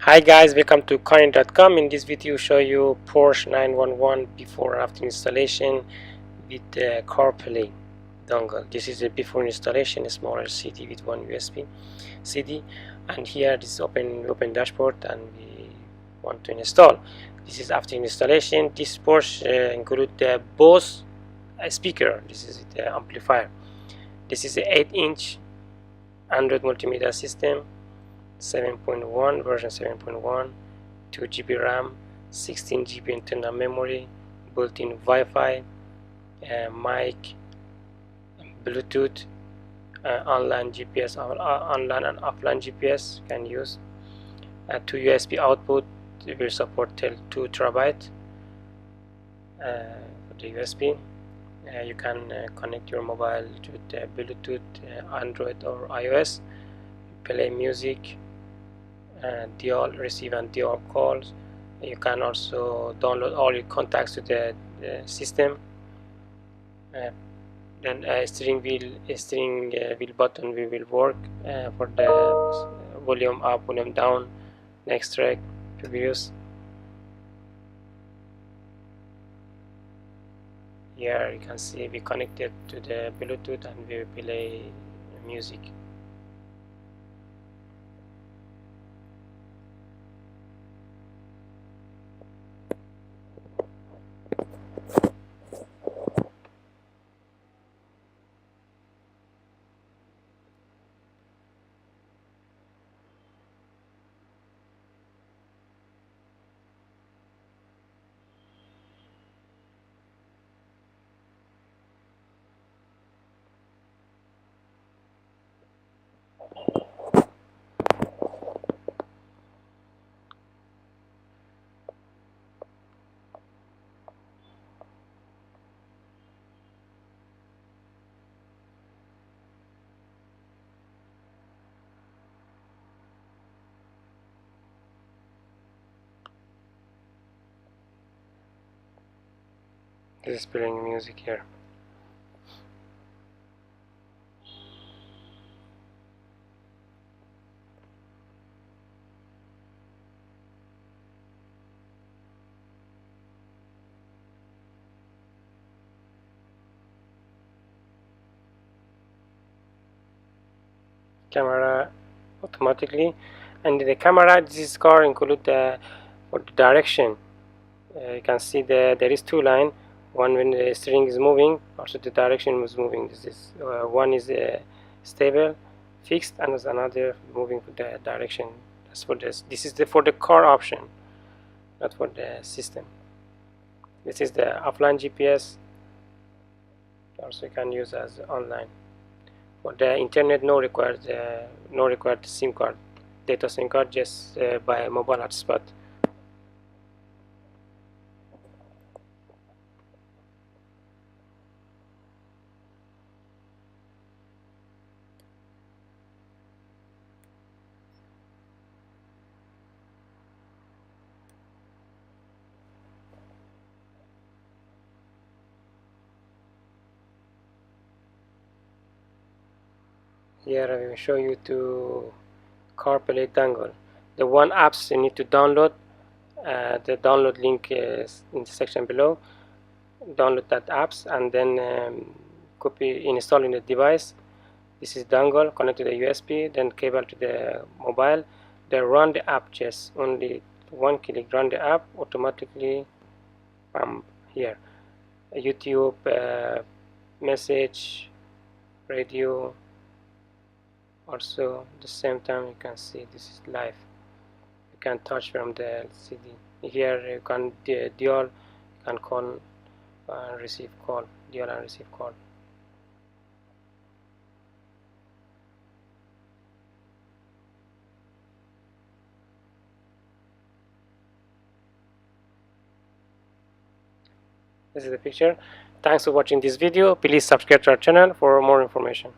Hi guys, welcome to CARONIC.com. In this video show you Porsche 911 before and after installation with the CarPlay dongle. This is a before installation, a smaller CD with one USB CD, and here this is open dashboard and we want to install. This is after installation. This Porsche include the Bose speaker. This is the amplifier. This is a 8-inch Android multimedia system, 7.1 version 7.1, 2 GB RAM, 16 GB internal memory, built-in Wi-Fi, mic, Bluetooth, online GPS, online and offline GPS can use. 2 USB output. It will support till 2 TB for the USB. You can connect your mobile to the Bluetooth, Android or iOS, play music, dual receive and dual calls. You can also download all your contacts to the system. Then steering wheel button will work for the volume up, volume down, next track, previous. Here you can see we connected to the Bluetooth and we play music. This is playing music here. Camera automatically, and the camera this car include for the direction. You can see there is two line. One when the steering is moving, also the direction is moving. This is one is stable, fixed, and there's another moving for the direction. That's for this. This is for the car option, not for the system. This is the offline GPS. Also you can use as online. For the internet, no required SIM card, data SIM card, just by mobile hotspot. Here I will show you to CarPlay dongle. The one apps you need to download. The download link is in the section below. Download that apps and then install in the device. This is dongle, connect to the USB, then cable to the mobile. Then run the app, just only one click, run the app automatically. Here, YouTube, message, radio. Also the same time you can see this is live. You can touch from the LCD. Here you can dual, you can call and receive call, dual and receive call. This is the picture. Thanks for watching this video. Please subscribe to our channel for more information.